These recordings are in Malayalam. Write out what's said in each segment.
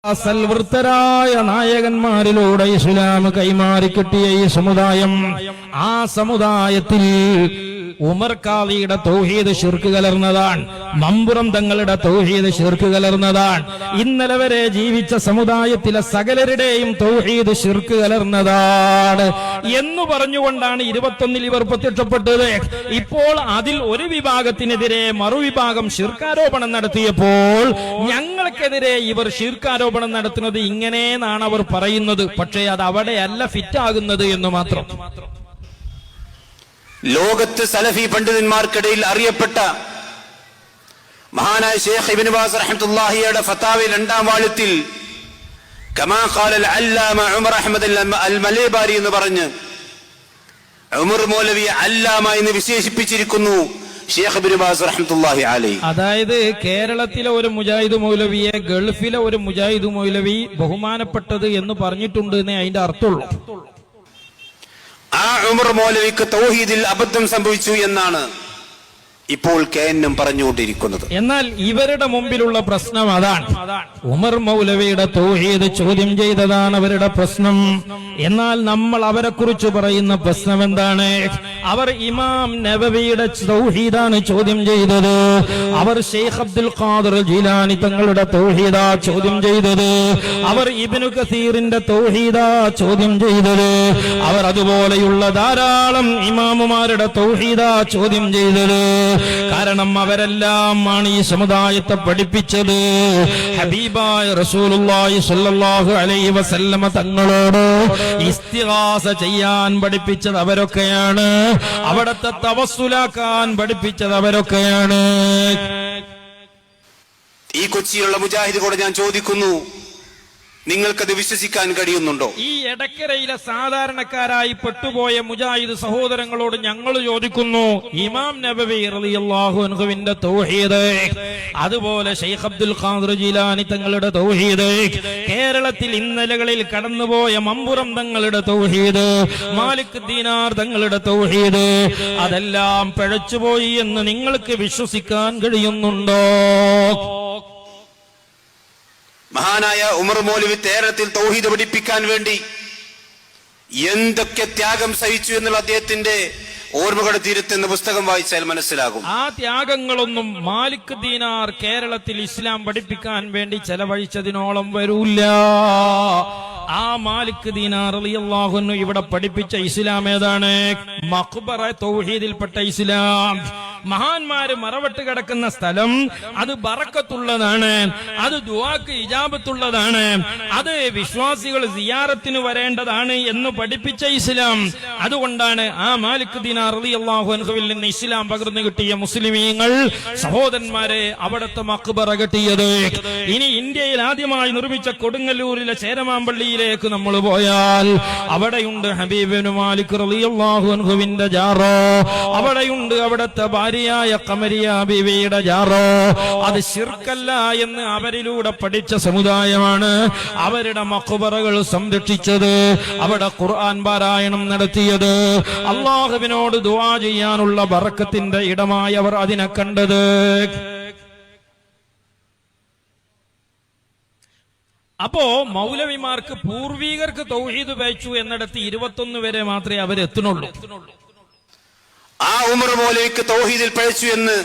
സൽവൃത്തരായ നായകന്മാരിലൂടെ ഇസ്ലാം കൈമാറിക്കിട്ടിയ ഈ സമുദായം, ആ സമുദായത്തിൽ ഉമർ ഖാദിയുടെ തൗഹീദ് ശിർക്ക് കലർന്നതാണ്, മമ്പുറം തങ്ങളുടെ തൗഹീദ് ശിർക്ക് കലർന്നതാണ്, ഇന്നലെ വരെ ജീവിച്ച സമുദായത്തിലെ സകലരുടെയും തൗഹീദ് ശിർക്ക് കലർന്നതാണ് എന്ന് പറഞ്ഞുകൊണ്ടാണ് 21 ഇവർ പ്രത്യക്ഷപ്പെട്ടത്. ഇപ്പോൾ അതിൽ ഒരു വിഭാഗത്തിനെതിരെ മറുവിഭാഗം ശിർക്കാരോപണം നടത്തിയപ്പോൾ ഞങ്ങൾക്കെതിരെ ഇവർ ശിർക്കാരോപണം നടത്തുന്നത് ഇങ്ങനെയെന്നാണ് അവർ പറയുന്നത്. പക്ഷേ അത് അവിടെയല്ല ഫിറ്റാകുന്നത് എന്ന് മാത്രം. ലോകത്ത് സലഫി പണ്ഡിതന്മാർക്കിടയിൽ അറിയപ്പെട്ട മഹാനായ ശൈഖ് ഇബ്നു ബാസ് റഹ്മത്തുള്ളാഹിയുടെ ഫതാവി 2-ാം വാള്യത്തിൽ കമാ ഖാല അൽ-അല്ലാമ ഉമർ അഹ്മദ് അൽ-മലൈബാരി എന്ന് പറഞ്ഞ് ഉമർ മൗലവി അല്ലാമ എന്ന് വിശേഷിപ്പിച്ചിരിക്കുന്നു ശൈഖ് ഇബ്നു ബാസ് റഹ്മത്തുള്ളാഹി അലൈഹി. അതായത് കേരളത്തിലെ ഒരു മുജാഹിദ് മൗലവിയെ ഗൾഫിലെ ഒരു മുജാഹിദ് മൗലവി ബഹുമാനപ്പെട്ടത് എന്ന് പറഞ്ഞിട്ടുണ്ട് എന്നേ അതിന്റെ അർത്ഥമുള്ളൂ. ആ ഉമർ മൗലവിക്ക് തൗഹീദിൽ അബദ്ധം സംഭവിച്ചു എന്നാണ് ഇപ്പോൾ KNM പറഞ്ഞുകൊണ്ടിരിക്കുന്നത്. എന്നാൽ ഇവരുടെ മുമ്പിലുള്ള പ്രശ്നം അതാണ്. ഉമർ മൗലവിയുടെ തൗഹീദ് ചോദ്യം ചെയ്തതാണ് അവരുടെ പ്രശ്നം. എന്നാൽ നമ്മൾ അവരെ കുറിച്ച് പറയുന്ന പ്രശ്നം എന്താണ്? അവർ ഇമാം നബവിയുടെ തൗഹീദാണ് ചോദ്യം ചെയ്തത്. അവർ ശൈഖ് അബ്ദുൽ ഖാദിർ ജീലാനി തങ്ങളുടെ തൗഹീദാ ചോദ്യം ചെയ്തത്. അവർ ഇബ്നു കസീറിന്റെ തൗഹീദാ ചോദ്യം ചെയ്തത്. അവർ അതുപോലെയുള്ള ധാരാളം ഇമാമുമാരുടെ തൗഹീദാ ചോദ്യം ചെയ്തത്. കാരണം അവരെല്ലാം ആണ് ഈ സമുദായത്തെ പഠിപ്പിച്ചത്. ഹബീബായ റസൂലുള്ളാഹി സ്വല്ലല്ലാഹു അലൈഹി വസല്ലമ തങ്ങളോട് ഇസ്തിഗാസ ചെയ്യാൻ പഠിപ്പിച്ചത് അവരൊക്കെയാണ്. അവിടത്തെ തവസ്സുലാക്കാൻ പഠിപ്പിച്ചത് അവരൊക്കെയാണ്. ഈ കൊച്ചിയിലുള്ള മുജാഹിദുകളോട് ഞാൻ ചോദിക്കുന്നു, നിങ്ങൾക്കത് വിശ്വസിക്കാൻ കഴിയുന്നുണ്ടോ? ഈ എടക്കരയിലെ സാധാരണക്കാരായി പെട്ടുപോയ മുജാഹിദ് സഹോദരങ്ങളോട് ഞങ്ങൾ ചോദിക്കുന്നു, ഇമാം നബവി റളിയല്ലാഹു അൻഹുവിന്റെ തൗഹീദ്, അതുപോലെ ശൈഖ് അബ്ദുൽ ഖാദിർ ജീലാനി തങ്ങളുടെ തൗഹീദ്, കേരളത്തിൽ ഇന്നലകളിൽ കടന്നുപോയ മമ്പുറം തങ്ങളുടെ തൗഹീദ്, മാലിക് ദീനാർ തങ്ങളുടെ തൗഹീദ്, അതെല്ലാം പിഴച്ചുപോയി എന്ന് നിങ്ങൾക്ക് വിശ്വസിക്കാൻ കഴിയുന്നുണ്ടോ? മഹാനായ ഉമർ മൗലവി കേരളത്തിൽ തൗഹീദ് പഠിപ്പിക്കാൻ വേണ്ടി എന്തൊക്കെ ത്യാഗം സഹിച്ചു എന്നുള്ള അദ്ദേഹത്തിന്റെ ഓർമ്മകളുടെ തീരത്ത് എന്ന പുസ്തകം വായിച്ചാൽ മനസ്സിലാകും. ആ ത്യാഗങ്ങളൊന്നും മാലിക് ദീനാർ കേരളത്തിൽ ഇസ്ലാം പഠിപ്പിക്കാൻ വേണ്ടി ചെലവഴിച്ചതിനോളം വരൂല്ല. ആ മാലിക് ദീനാർ റളിയല്ലാഹു അൻഹു ഇവിടെ പഠിപ്പിച്ച ഇസ്ലാം ഏതാണ്? മഖ്ബറ തൗഹീദിൽപ്പെട്ട ഇസ്ലാം. മഹാന്മാര് മറവട്ട് കിടക്കുന്ന സ്ഥലം അത് ബറക്കത്തുള്ളതാണ്, അത് ദുആക്ക് ഇജാബത്തുള്ളതാണ്, അത് വിശ്വാസികൾ സിയാറത്തിന് വരേണ്ടതാണ് എന്ന് പഠിപ്പിച്ച ഇസ്ലാം. അതുകൊണ്ടാണ് ആ മാലിക് ദീനാർ റളിയല്ലാഹു അൻഹുവിൽ നിന്ന് ഇസ്ലാം പകർന്നു കിട്ടിയ മുസ്ലിമീങ്ങൾ സഹോദരന്മാരെ അവിടുത്തെ മഖ്ബറ കെട്ടിയത്. ഇനി ഇന്ത്യയിൽ ആദ്യമായി നിർമ്മിച്ച കൊടുങ്ങല്ലൂരിലെ ചേരമാമ്പള്ളിയിലേക്ക് നമ്മൾ പോയാൽ അവിടെയുണ്ട് ഹബീബ് ഇബ്നു മാലിക് റളിയല്ലാഹു അൻഹുവിന്റെ ജാറോ, അവിടെയുണ്ട് അവിടുത്തെ ഭാര്യയായ ഖമരിയ ബീവിയുടെ ജാറോ. അത് ശിർക്കല്ല എന്ന് അവരിലൂടെ പഠിച്ച സമുദായമാണ് അവരുടെ മഖ്ബറകൾ സംരക്ഷിച്ചത്, അവിടെ ഖുർആൻ പാരായണം നടത്തിയത്, അല്ലാഹുവിനോട് ദുആ ചെയ്യാനുള്ള ബറക്കത്തിന്റെ ഇടമായി അവർ അതിനെ കണ്ടത്. അപ്പോ മൗലവിമാർക്ക് പൂർവീകർക്ക് തൗഹീദ് പേച്ചു എന്നിടത്ത് 21 വരെ മാത്രമേ അവരെത്തുന്നുള്ളൂ. ആ ഉമർ മൗലവിക്ക് തൗഹീദിൽ പഴച്ചു എന്ന്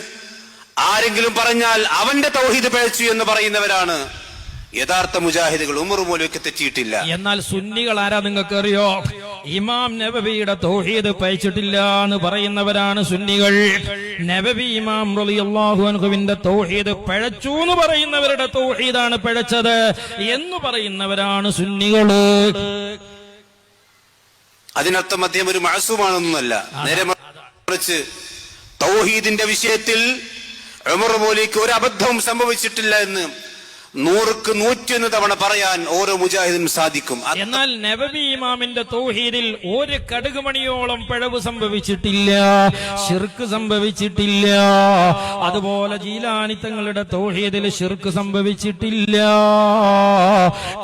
ആരെങ്കിലും പറഞ്ഞാൽ അവന്റെ തൗഹീദ് പഴച്ചു എന്ന് പറയുന്നവരാണ് യഥാർത്ഥ മുജാഹിദുകൾ. ഉമർ മൗലവിക്ക് തെറ്റിയിട്ടില്ല. എന്നാൽ സുന്നികൾ ആരാ നിങ്ങൾക്ക് അറിയോ? ഇമാം നബവിയുടെ തൗഹീദ് പഴിച്ചിട്ടില്ല എന്ന് പറയുന്നവരാണ് സുന്നികൾ. നബവി ഇമാം റളിയല്ലാഹു അൻഹുവിന്റെ തൗഹീദ് പഴച്ചു എന്ന് പറയുന്നവരുടെ തൗഹീദാണ് പഴച്ചത് എന്ന് പറയുന്നവരാണ് സുന്നികള്. അതിനർത്ഥം അദ്ദേഹം ഒരു മഅസൂമാണെന്നല്ല. നേരെ മറിച്ച് തൗഹീദിന്റെ വിഷയത്തിൽ ഉമർ മൗലവിക്ക് ഒരു അബദ്ധവും സംഭവിച്ചിട്ടില്ല എന്ന് 100ക്ക് 101 തവണ പറയാൻ ഓരോ മുജാഹിദിനും സാധിക്കും. എന്നാൽ നബവി ഇമാമിന്റെ തൗഹീദിൽ ഒരു കടുകുമണിയോളം പിഴവ് സംഭവിച്ചിട്ടില്ല, ശിർക്ക് സംഭവിച്ചിട്ടില്ല. അതുപോലെ ജീലാനി തങ്ങളുടെ തൗഹീദിൽ ശിർക്ക് സംഭവിച്ചിട്ടില്ല.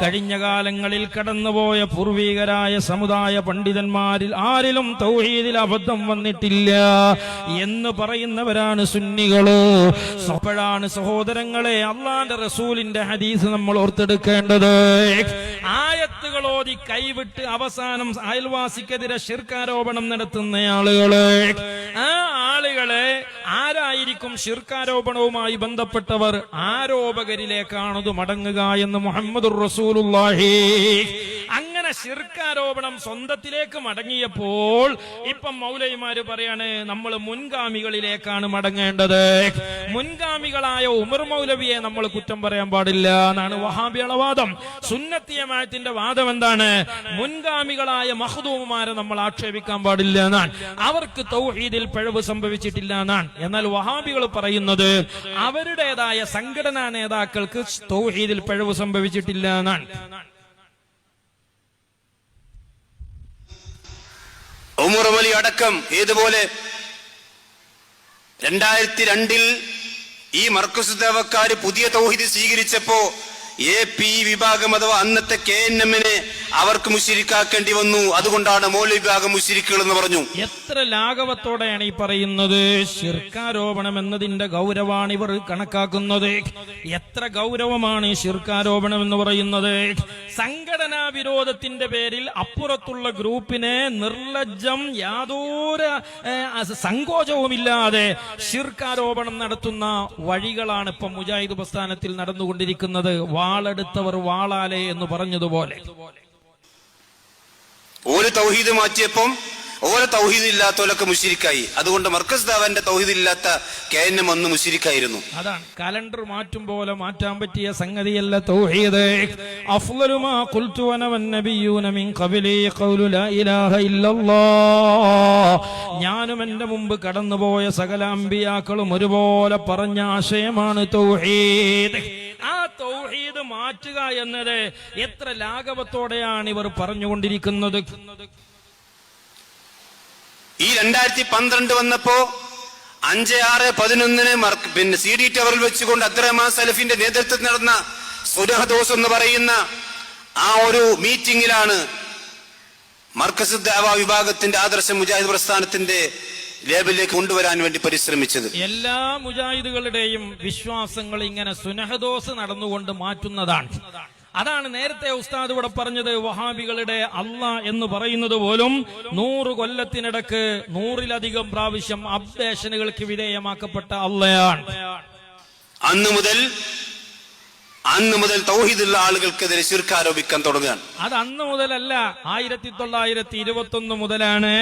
കഴിഞ്ഞ കാലങ്ങളിൽ കടന്നുപോയ പൂർവികരായ സമുദായ പണ്ഡിതന്മാരിൽ ആരിലും തൗഹീദിൽ അബദ്ധം വന്നിട്ടില്ല എന്ന് പറയുന്നവരാണ് സുന്നികള്. അപ്പോഴാണ് സഹോദരങ്ങളെ അള്ളാന്റെ റസൂലിന്റെ ഹദീസ് നമ്മൾ ഓർത്തെടുക്കേണ്ടത്. ആയത്തുകൾ ഓതി കൈവിട്ട് അവസാനം അയൽവാസിക്കെതിരെ ശിർക്കാരോപണം നടത്തുന്ന ആളുകള്, ആ ആളുകളെ ആരായിരിക്കും ശിർക്കാരോപണവുമായി ബന്ധപ്പെട്ടവർ? ആരോപകരിലേക്കാണത് മടങ്ങുക എന്ന് മുഹമ്മദുർ റസൂലുള്ളാഹി. അങ്ങനെ ശിർക്കാരോപണം സ്വന്തത്തിലേക്ക് മടങ്ങിയപ്പോൾ ഇപ്പം മൗലവിമാര് പറയാണ് നമ്മൾ മുൻഗാമികളിലേക്കാണ് മടങ്ങേണ്ടത്. മുൻഗാമികളായ ഉമർ മൗലവിയെ നമ്മൾ കുറ്റം പറയാൻ പാടില്ല എന്നാണ് വഹാബികളുടെ വാദം. സുന്നത്തി ജമാഅത്തിന്റെ വാദം എന്താണ്? മുൻഗാമികളായ മഖ്ദൂമുമാരെ നമ്മൾ ആക്ഷേപിക്കാൻ പാടില്ല എന്നാണ്. അവർക്ക് തൗഹീദിൽ പിഴവ് സംഭവിച്ചിട്ടില്ല എന്നാണ്. എന്നാൽ വഹാബികൾ പറയുന്നത് അവരുടേതായ സംഘടനാ നേതാക്കൾക്ക് തൗഹീദിൽ പിഴവ് സംഭവിച്ചിട്ടില്ല എന്നാണ്. ഉമർ വലി അടക്കം ഏതുപോലെ 2002 ഈ മർക്കസ് ദേവക്കാര് പുതിയ തൗഹീദ് സ്വീകരിച്ചപ്പോ AP വിഭാഗം അഥവാ അന്നത്തെ KNM-നെ അവർക്ക് മുശ്രിക്കാക്കേണ്ടി വന്നു. അതുകൊണ്ടാണ് മൗലവി വിഭാഗം മുശ്രിക്കുകൾ എന്ന് പറഞ്ഞു. എത്ര ലാഘവത്തോടെയാണ് ഈ പറയുന്നത്. ശിർക്കാരോപണം എന്നതിന്റെ ഗൗരവമാണ് ഇവർ കണക്കാക്കുന്നത്. എത്ര ഗൗരവമാണ് ഈ ശിർക്കാരോപണം എന്ന് പറയുന്നത്. സംഘടനാ വിരോധത്തിന്റെ പേരിൽ അപ്പുറത്തുള്ള ഗ്രൂപ്പിനെ നിർലജ്ജം യാതൊരു സങ്കോചവുമില്ലാതെ ശിർക്കാരോപണം നടത്തുന്ന വഴികളാണ് ഇപ്പം മുജാഹിദ് പ്രസ്ഥാനത്തിൽ നടന്നുകൊണ്ടിരിക്കുന്നത്. വാളെടുത്തവർ വാളാലെ എന്ന് പറഞ്ഞതുപോലെ ഒരു തൗഹീദ് മാറ്റിയപ്പം ഓരോ തൗഹീദ് ഇല്ലാത്തവരൊക്കെ മുശ്രിക്കായി. അതുകൊണ്ട് മർക്കസ് ദാവന്റെ തൗഹീദ് ഇല്ലാത്ത KNM അന്ന് മുശ്രിക്കായിരുന്നു. അതാണ് കലണ്ടർ മാറ്റും പോലെ മാറ്റാൻ പറ്റിയ സംഗതിയല്ല തൗഹീദ്. അഫ്ളലു മാ ഖുൽതു അന വന്നബിയ്യൂന മിൻ ഖബ്ലി ഖൗലു ലാ ഇലാഹ ഇല്ലല്ലാഹ്. ഞാനും എന്റെ മുമ്പ് കടന്നുപോയ സകല അമ്പിയാക്കളും ഒരുപോലെ പറഞ്ഞ ആശയമാണ് തൗഹീദ്. ആ തൗഹീദ് മാറ്റുക എന്നത് എത്ര ലാഘവത്തോടെയാണ് ഇവർ പറഞ്ഞുകൊണ്ടിരിക്കുന്നത്. ഈ 2012 വന്നപ്പോ 5/6/11 CD ടവറിൽ വെച്ചുകൊണ്ട് അബ്ദുറഹ്മാൻ സലഫിന്റെ നേതൃത്വത്തിൽ നടന്ന സുനഹദോസ് എന്ന് പറയുന്ന ആ ഒരു മീറ്റിംഗിലാണ് മർക്കസ് ദഅവ വിഭാഗത്തിന്റെ ആദർശ മുജാഹിദ് പ്രസ്ഥാനത്തിന്റെ ലേബലിലേക്ക് കൊണ്ടുവരാൻ വേണ്ടി പരിശ്രമിച്ചത്. എല്ലാ മുജാഹിദുകളുടെയും വിശ്വാസങ്ങൾ ഇങ്ങനെ സുനഹദോസ് നടന്നുകൊണ്ട് മാറ്റുന്നതാണ്. അതാണ് നേരത്തെ ഉസ്താദ് ഇവിടെ പറഞ്ഞത്. വഹാബികളുടെ അള്ളാഹ് എന്ന് പറയുന്നത് പോലും 100 കൊല്ലത്തിനിടക്ക് 100-ലധികം പ്രാവശ്യം അപ്ഡേഷനുകൾക്ക് വിധേയമാക്കപ്പെട്ട അള്ളയാണ്. അന്ന് മുതൽ തൗഹീദുള്ള ആളുകൾക്കെതിരെ ശിർക്ക് ആരോപിക്കാൻ തുടങ്ങുകയാണ്. അത് അന്ന് മുതലല്ല, 1921 മുതലാണ്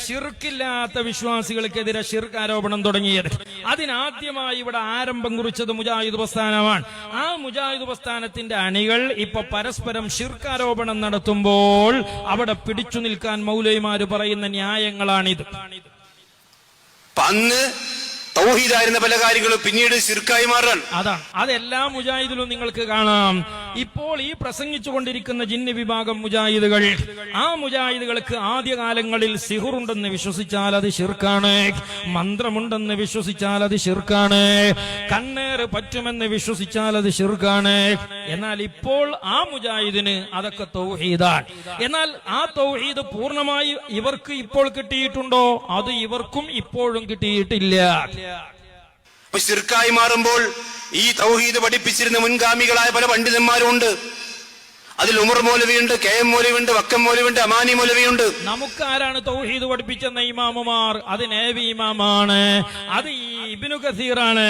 ശിർക്കില്ലാത്ത വിശ്വാസികൾക്കെതിരെ ശിർക്ക് ആരോപണം തുടങ്ങിയത്. അതിനാദ്യമായി ഇവിടെ ആരംഭം കുറിച്ചത് മുജാഹിദ് പ്രസ്ഥാനമാണ്. ആ മുജാഹിദ് പ്രസ്ഥാനത്തിന്റെ അണികൾ ഇപ്പൊ പരസ്പരം ശിർക്ക് ആരോപണം നടത്തുമ്പോൾ അവിടെ പിടിച്ചു നിൽക്കാൻ മൗലവിമാര് പറയുന്ന ന്യായങ്ങളാണിത്. അന്ന് തൗഹീദായിരുന്ന പല കാര്യങ്ങളും പിന്നീട് ശിർക്കായി മാറാൻ. അതാണ് അതെല്ലാ മുജാഹിദിലും നിങ്ങൾക്ക് കാണാം. ഇപ്പോൾ ഈ പ്രസംഗിച്ചുകൊണ്ടിരിക്കുന്ന ജിന്ന് വിഭാഗം മുജാഹിദുകൾ, ആ മുജാഹിദുകൾക്ക് ആദ്യകാലങ്ങളിൽ സിഹുറുണ്ടെന്ന് വിശ്വസിച്ചാൽ അത് ശിർക്കാണ്, മന്ത്രമുണ്ടെന്ന് വിശ്വസിച്ചാൽ അത് ശിർക്കാണ്, കണ്ണേറ് പറ്റുമെന്ന് വിശ്വസിച്ചാൽ അത് ശിർക്കാണ്. എന്നാൽ ഇപ്പോൾ ആ മുജാഹിദിന് അതൊക്കെ തൗഹീദാണ്. എന്നാൽ ആ തൗഹീദ് പൂർണ്ണമായി ഇവർക്ക് ഇപ്പോൾ കിട്ടിയിട്ടുണ്ടോ? അത് ഇവർക്കും ഇപ്പോഴും കിട്ടിയിട്ടില്ല. ശിർക്കായി മാറുമ്പോൾ ഈ തൗഹീദ് പഠിപ്പിച്ചിരുന്ന മുൻഗാമികളായ പല പണ്ഡിതന്മാരും ഉണ്ട്. അതിൽ ഉമർ മൗലവിയുണ്ട്, KM മൗലവിയുണ്ട്, വക്കം മൗലവിയുണ്ട്, അമാനി മൗലവിയുണ്ട്. നമുക്കാരാണ് തൗഹീദ് പഠിപ്പിച്ചെന്ന ഇമാമുമാർ? അത് നേവി ഇമാമാണ്, അത് ഇബ്നു കസീറാണ്,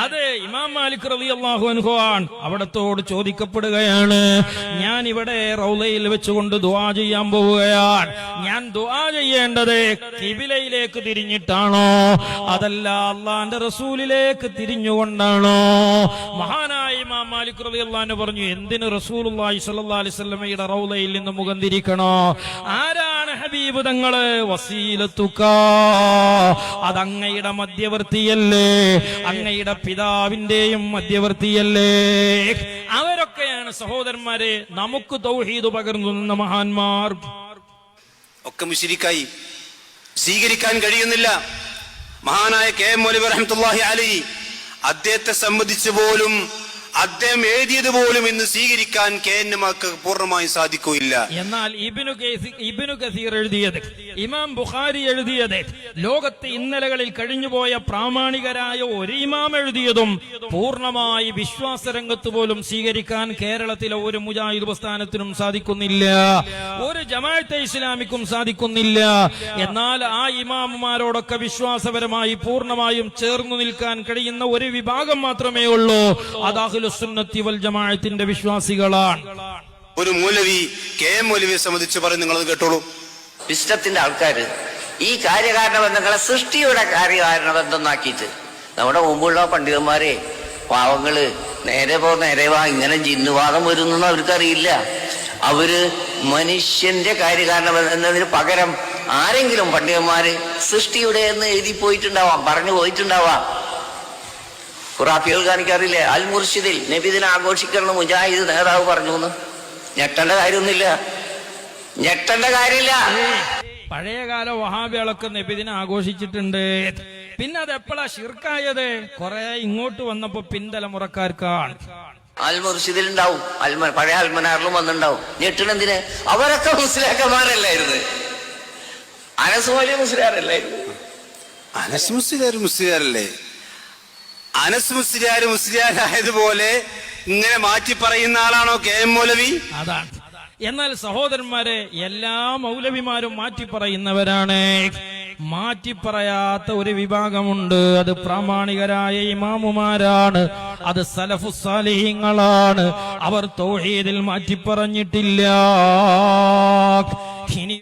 അത് ഇമാം മാലിക് റളിയല്ലാഹു അൻഹു ആണ്. അവിടത്തോട് ചോദിക്കപ്പെടുകയാണ്, ഞാൻ ഇവിടെ റൗളയിൽ വെച്ചുകൊണ്ട് ദുആ ചെയ്യാൻ പോവുകയാണ്, ഞാൻ ദുആ ചെയ്യേണ്ടത് ഖിബിലയിലേക്ക് തിരിഞ്ഞിട്ടാണോ അതല്ല അല്ലാഹുവിന്റെ റസൂലിലേക്ക് തിരിഞ്ഞുകൊണ്ടാണോ? മഹാനായ ഇമാം മാലിക് റളിയല്ലാഹു അൻഹു പറഞ്ഞു, എന്തിന് റസൂലുള്ളാഹി സ്വല്ലല്ലാഹു അലൈഹി വസല്ലമയുടെ റൗളയിൽ നിന്ന് മുഖം തിരിക്കണോ? ആരാണ് ഹബീബ് തങ്ങള്? വസീലത്തുക, അതങ്ങയുടെ മധ്യവർത്തിയല്ലേ, അങ്ങയുടെ പിതാവിന്റെയും മധ്യവർത്തിയല്ലേ. അവരൊക്കെയാണ് സഹോദരന്മാരെ നമുക്ക് തൗഹീദ് പകർന്നു നിന്ന മഹാന്മാർ. ഒക്കെ മുശ്രിക്കായി, സ്വീകരിക്കാൻ കഴിയുന്നില്ല. മഹാനായ KM മൗലവി റഹ്മത്തുള്ളാഹി അലൈഹി അദ്ദേഹത്തെ സംബന്ധിച്ച് പോലും അദ്ദേഹം എഴുതിയത് പോലും ഇന്ന് സ്വീകരിക്കാൻ KNMക്ക് പൂർണ്ണമായും സാധിക്കുകയില്ല. എന്നാൽ ഇബ്നു കസീർ എഴുതിയത്, ഇമാം ബുഖാരി എഴുതിയത്, ലോകത്ത് ഇന്നലകളിൽ കഴിഞ്ഞുപോയ പ്രാമാണികരായ ഒരു ഇമാം എഴുതിയതും പൂർണ്ണമായി വിശ്വാസരംഗത്ത് പോലും സ്വീകരിക്കാൻ കേരളത്തിലെ ഒരു മുജാഹിദ് പ്രസ്ഥാനത്തിനും സാധിക്കുന്നില്ല, ഒരു ജമാഅത്തെ ഇസ്ലാമിക്കും സാധിക്കുന്നില്ല. എന്നാൽ ആ ഇമാമുമാരോടൊക്കെ വിശ്വാസപരമായി പൂർണ്ണമായും ചേർന്നു നിൽക്കാൻ കഴിയുന്ന ഒരു വിഭാഗം മാത്രമേ ഉള്ളൂ. അത് അഹ്ലുസുന്നത്തി വൽ ജമാഅത്തിന്റെ വിശ്വാസികളാണ്. ഒരു മൗലവി KM മൗലവിയെ സംബന്ധിച്ച് പറയും, നിങ്ങളത് കേട്ടോളൂ. ഇഷ്ടത്തിന്റെ ആൾക്കാര് ഈ കാര്യകാരണ ബന്ധങ്ങളെ സൃഷ്ടിയുടെ കാര്യകാരണ ബന്ധമാക്കിയിട്ട് നമ്മുടെ മുമ്പുള്ള പണ്ഡിതന്മാരെ പാവങ്ങള് നേരെ വാ ഇങ്ങനെ ജിന്നുവാദം വരുന്നെന്ന് അവർക്കറിയില്ല. അവര് മനുഷ്യന്റെ കാര്യകാരണ എന്നതിന് പകരം ആരെങ്കിലും പണ്ഡിതന്മാര് സൃഷ്ടിയുടെ എന്ന് എഴുതി പോയിട്ടുണ്ടാവാം, പറഞ്ഞു പോയിട്ടുണ്ടാവാം. ഖുറാഫികൾ കാണിക്കാറില്ലേ, അൽ മുർഷിദിൽ നബിദിനെ ആഘോഷിക്കണം മുജാഹിദ് നേതാവ് പറഞ്ഞു എന്ന്. ഞെട്ടേണ്ട കാര്യമൊന്നുമില്ല, ഞെട്ടേണ്ട കാര്യമില്ല. പഴയകാല വഹാബികളൊക്കെ നബിദിനെ ആഘോഷിച്ചിട്ടുണ്ട്. പിന്നെ അത് എപ്പോഴാ ശിർക്കായത്? കുറെ ഇങ്ങോട്ട് വന്നപ്പോ പിൻതലമുറക്കാർക്കാണ്. അൽ മുർഷിദിൽ ഉണ്ടാവും, പഴയ അൽമനാറിലും വന്നിട്ടുണ്ടാവും. ഞെട്ടണെന്തിന്? അവരൊക്കെ മുസ്ലിയാക്കന്മാരല്ലായിരുന്നു. അനസ് വലിയ മുസ്ലിയാരല്ലായിരുന്നു. അനസ് മുസ്ലിയാരല്ലേ? അനസ് മുസ്ലിയാരായതുപോലെ ഇങ്ങനെ മാറ്റി പറയുന്ന ആളാണോ KM മൗലവി? അതാണ്. എന്നാൽ സഹോദരന്മാരെ, എല്ലാ മൗലവിമാരും മാറ്റി പറയുന്നവരാണ്. മാറ്റി പറയാത്ത ഒരു വിഭാഗമുണ്ട്, അത് പ്രാമാണികരായ ഇമാമുമാരാണ്, അത് സലഫുസ് സാലിഹീങ്ങളാണ്. അവർ തൗഹീദിൽ മാറ്റി പറഞ്ഞിട്ടില്ല. ഇനി